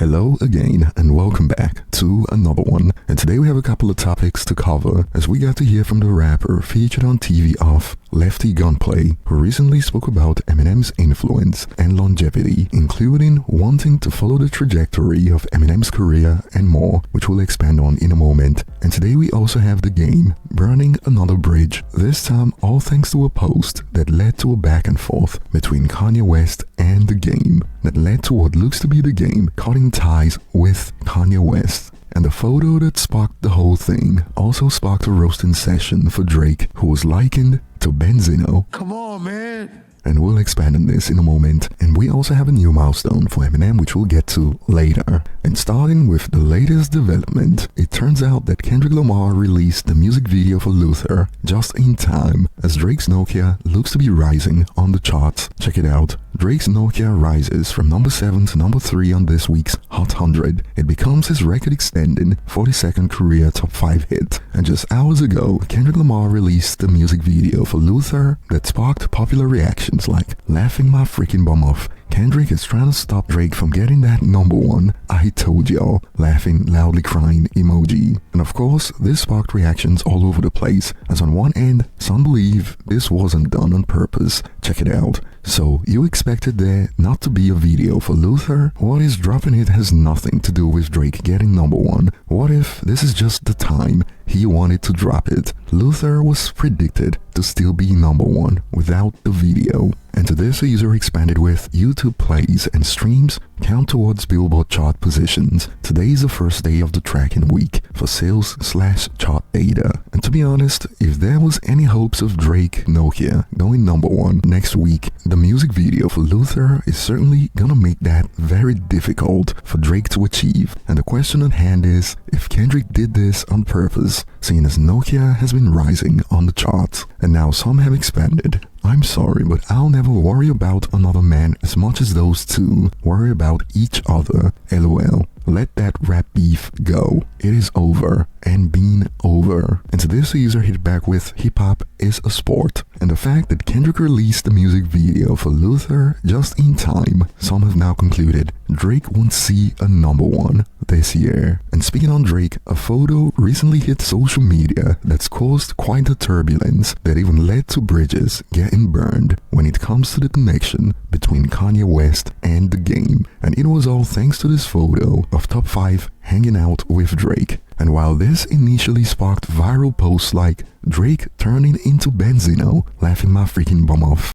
Hello again and welcome back to another one. And today we have a couple of topics to cover as we got to hear from the rapper featured on TV of Lefty Gunplay, who recently spoke about Eminem's influence and longevity, including wanting to follow the trajectory of Eminem's career and more, which we'll expand on in a moment. And today we also have The Game burning another bridge, this time all thanks to a post that led to a back and forth between Kanye West and The Game that led to what looks to be The Game cutting ties with Kanye West. And the photo that sparked the whole thing also sparked a roasting session for Drake, who was likened to Benzino. Come on, man. And we'll expand on this in a moment. And we also have a new milestone for Eminem, which we'll get to later. And starting with the latest development, it turns out that Kendrick Lamar released the music video for Luther just in time as Drake's Nokia looks to be rising on the charts. Check it out. Drake's Nokia rises from number 7 to number 3 on this week's Hot 100. It becomes his record-extending 42nd career top 5 hit. And just hours ago, Kendrick Lamar released the music video for Luther that sparked popular reactions like laughing my freaking bum off. Kendrick is trying to stop Drake from getting that number 1 "I told y'all" laughing loudly crying emoji. And of course, this sparked reactions all over the place, as on one end, some believe this wasn't done on purpose. Check it out. So, you expected there not to be a video for Luther? What is dropping it has nothing to do with Drake getting number 1? What if this is just the time he wanted to drop it? Luther was predicted to still be number 1 without the video. And to this, a user expanded with YouTube plays and streams count towards Billboard chart positions. Today is the first day of the tracking week for sales/chart data. And to be honest, if there was any hopes of Drake Nokia going number 1 next week, the music video for Luther is certainly gonna make that very difficult for Drake to achieve. And the question at hand is if Kendrick did this on purpose, seeing as Nokia has been rising on the charts. And now some have expanded. I'm sorry, but I'll never worry about another man as much as those two worry about each other. LOL. Let that rap beef go. It is over and been over. And to this, the user hit back with hip-hop is a sport. And the fact that Kendrick released the music video for Luther just in time, some have now concluded Drake won't see a number 1 this year. And speaking on Drake, a photo recently hit social media that's caused quite a turbulence that even led to bridges getting burned when it comes to the connection between Kanye West and The Game. And it was all thanks to this photo of Top 5 hanging out with Drake. And while this initially sparked viral posts like Drake turning into Benzino, laughing my freaking bum off,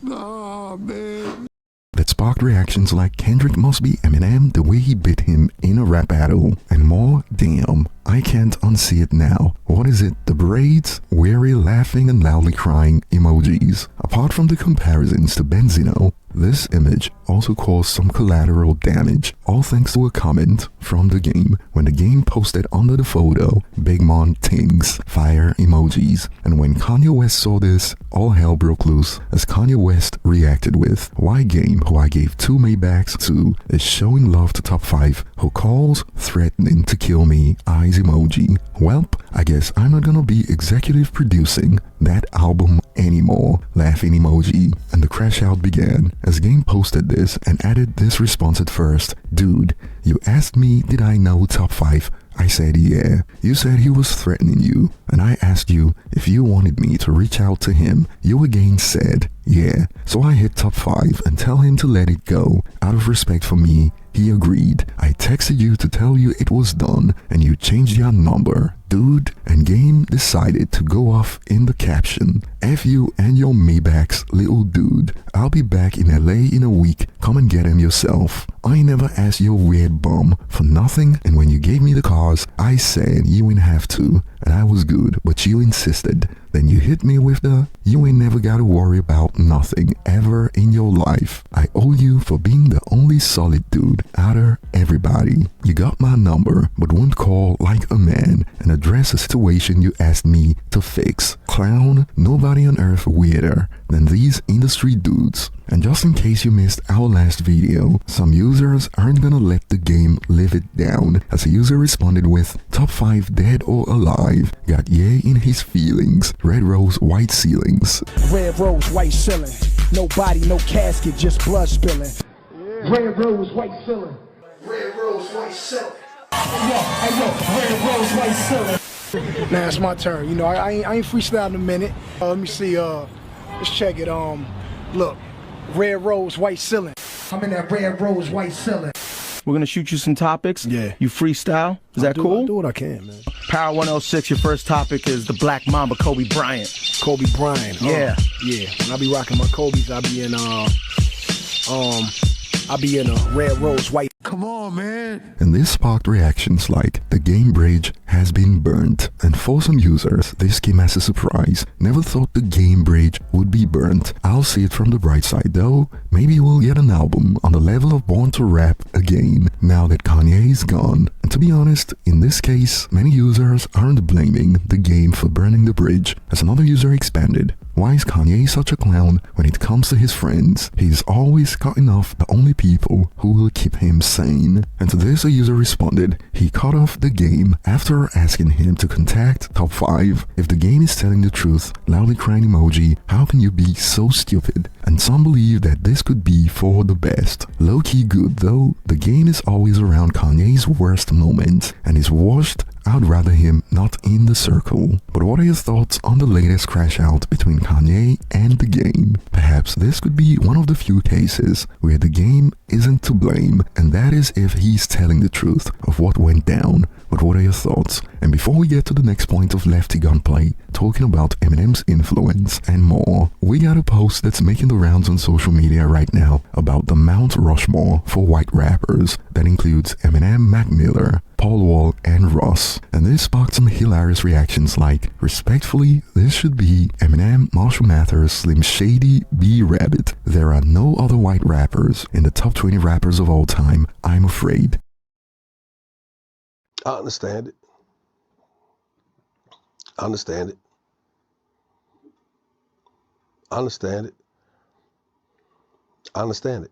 Nah, man. that sparked reactions like Kendrick must be Eminem the way he bit him in a rap battle, and more. Damn, I can't unsee it now. What is it? The braids, weary, laughing and loudly crying emojis. Apart from the comparisons to Benzino, this image also caused some collateral damage, all thanks to a comment from The Game when The Game posted under the photo Big Mon Tings fire emojis. And when Kanye West saw this, all hell broke loose as Kanye West reacted with, "Why Game, who I gave 2 Maybachs to, is showing love to Top 5, who calls threatening to kill me, eyes emoji. Welp, I guess I'm not gonna be executive producing that album anymore, laughing emoji." And the crash out began as Game posted this and added this response at first, "Dude, you asked me did I know Top 5? I said yeah. You said he was threatening you, and I asked you if you wanted me to reach out to him. You again said yeah. So I hit Top 5 and tell him to let it go. Out of respect for me, he agreed. I texted you to tell you it was done, and you changed your number, dude." And Game decided to go off in the caption, "F you and your Maybachs, little dude. I'll be back in LA in a week. Come and get him yourself. I never asked your weird bum for nothing, and when you gave me the cars, I said you ain't have to, and I was good, but you insisted. Then you hit me with the, you ain't never gotta worry about nothing ever in your life. I owe you for being the only solid dude out of everybody. you got my number, but won't call like a man and address a situation you asked me to fix. Clown, nobody on earth weirder than these industry dudes. And just in case you missed our last video, some users aren't gonna let the game live it down, as a user responded with, top 5 dead or alive, got Ye in his feelings, red rose, white ceilings. Red rose, white ceiling, no body, no casket, just blood spilling. Yeah. Red rose, white ceiling. Red rose, white ceiling. Red rose, white ceiling. Now it's my turn. You know, I ain't freestyling in a minute. Let me see. Let's check it. Look. Red rose, white ceiling. I'm in that red rose, white ceiling. We're gonna shoot you some topics. Yeah. You freestyle. Is that cool? I'll do what I can, man. Power 106. Your first topic is the Black Mamba, Kobe Bryant. Kobe Bryant. Yeah. Yeah. When I be rocking my Kobe's, I be in a red rose, white. Come on, man. And this sparked reactions like, the game bridge has been burnt. And for some users, this came as a surprise. Never thought the game bridge would be burnt. I'll see it from the bright side though. Maybe we'll get an album on the level of Born to Rap again, now that Kanye is gone. And to be honest, in this case, many users aren't blaming the game for burning the bridge. As another user expanded, why is Kanye such a clown when it comes to his friends? He's always cutting off the only people who will keep him sane. And to this a user responded, he cut off the game after asking him to contact top 5. If the game is telling the truth, loudly crying emoji, how can you be so stupid? And some believe that this could be for the best. Low-key good though, the game is always around Kanye's worst moments and is washed. I'd rather him not in the circle. But what are your thoughts on the latest crash out between Kanye and the game? Perhaps this could be one of the few cases where the game isn't to blame, and that is if he's telling the truth of what went down. But what are your thoughts? And before we get to the next point of Lefty Gunplay, talking about Eminem's influence and more, we got a post that's making the rounds on social media right now about the Mount Rushmore for white rappers that includes Eminem, Mac Miller, Paul Wall, and Ross. And this sparked some hilarious reactions like, respectfully, this should be Eminem, Marshall Mathers, Slim Shady, B Rabbit. There are no other white rappers in the top 20 rappers of all time, I'm afraid. I understand it. I understand it. I understand it. I understand it.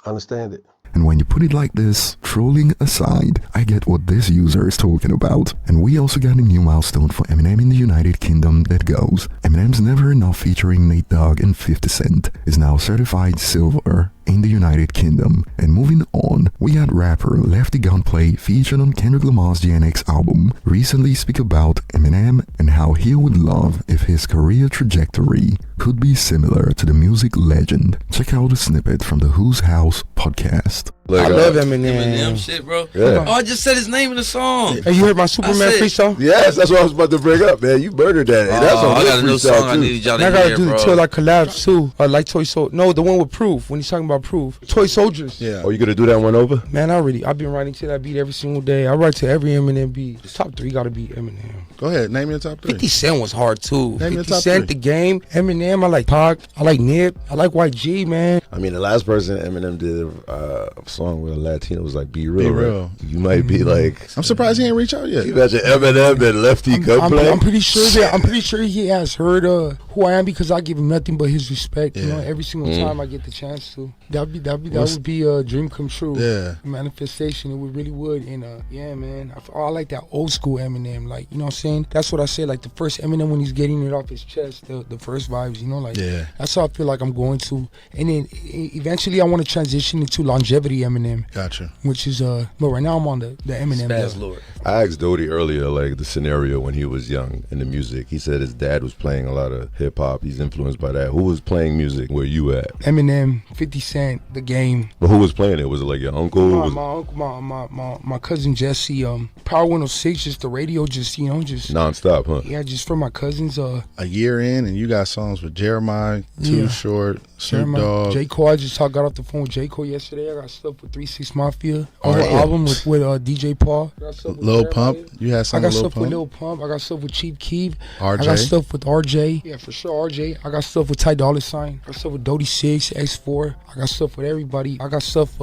I understand it. And when you put it like this, trolling aside, I get what this user is talking about. And we also got a new milestone for Eminem in the United Kingdom that goes, Eminem's Never Enough featuring Nate Dogg and 50 Cent is now certified silver in the United Kingdom. And moving on, we got rapper Lefty Gunplay featured on Kendrick Lamar's GNX album recently speak about Eminem and how he would love if his career trajectory could be similar to the music legend. Check out a snippet from the Who's House podcast. I love Eminem shit, bro. Yeah. Oh, I just said his name in the song. Hey, you heard my Superman freestyle? Yes, that's what I was about to bring up, man. You murdered that. And that's I got a new song too. I needed y'all to I gotta hear, do bro. the Till I collapse too. Like Toy Soldiers. No, the one with Proof. When he's talking about Proof. Toy Soldiers. Yeah. Oh, you gonna do that one over? Man, I've been writing to that beat every single day. I write to every Eminem beat. The top 3 gotta be Eminem. Go ahead, name your top 3. 50 Cent was hard too. Name your 50 top Cent, 3. The Game, Eminem. I like Pac. I like Nip. I like YG, man. I mean, the last person Eminem did a song with a Latino was like Be Real. Be right? Real. You might be like. I'm surprised he ain't reach out yet. You imagine Eminem and Lefty Gunplay. I'm pretty sure he has heard who I am, because I give him nothing but his respect. You know, every single time I get the chance to. That would be a dream come true. Yeah. Manifestation. It really would. And yeah, man. I like that old school Eminem. Like, you know what I'm saying? That's what I say. Like the first Eminem when he's getting it off his chest. The first vibes. You know, like that's how I feel like I'm going to. And then eventually I want to transition into longevity Eminem. Gotcha. Which is but right now I'm on the Eminem. Spaz Lord. I asked Dodie earlier, like the scenario when he was young in the music. He said his dad was playing a lot of hip hop. He's influenced by that. Who was playing music where you at? Eminem, 50 Cent, The Game. But who was playing it? Was it like your uncle? My uncle, my cousin Jesse. Power 106, just the radio, just Non-stop, huh? Yeah, just for my cousins. A year in, and you got songs with Jeremiah, Too Short, Snoop Dogg. J. Cole. I just got off the phone with J. Cole yesterday. I got stuff with 3 6 Mafia. A whole album with DJ Paul. Lil Pump. You had something with Lil stuff Pump? with Lil Pump. I got stuff with Chief Keef. RJ. I got stuff with RJ. Yeah, for sure, RJ. I got stuff with Ty Dolla $ign. I got stuff with Dodie 6, X4. I got stuff with everybody. I got stuff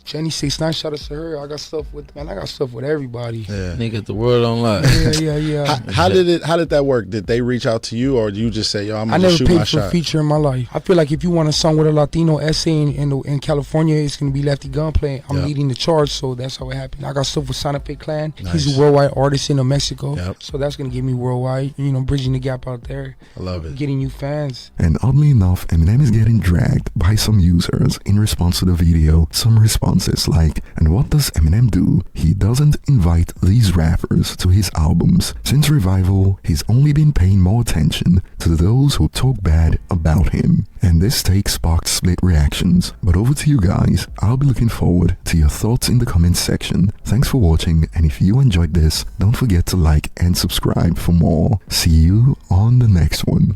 Jenny 69, shout out to her. I got stuff with everybody. Yeah. Nigga, the world on lock. Yeah. How did that work? Did they reach out to you, or you just say, yo, I'm I gonna never shoot my paid for a shot? feature in my life. I feel like if you want a song with a Latino essay in California, it's gonna be Lefty Gunplay. I'm leading the charge, so that's how it happened. I got stuff with Santa Fe Clan. Nice. He's a worldwide artist in Mexico, Yep. so that's gonna give me worldwide. You know, bridging the gap out there. I love it. Getting new fans. And oddly enough, Eminem is getting dragged by some users in response to the video. Some responses like, and what does Eminem do? He doesn't invite these rappers to his albums. Since Revival, he's only been paying more attention to those who talk bad about him. And this take sparked split reactions. But over to you guys. I'll be looking forward to your thoughts in the comments section. Thanks for watching, and if you enjoyed this, don't forget to like and subscribe for more. See you on the next one.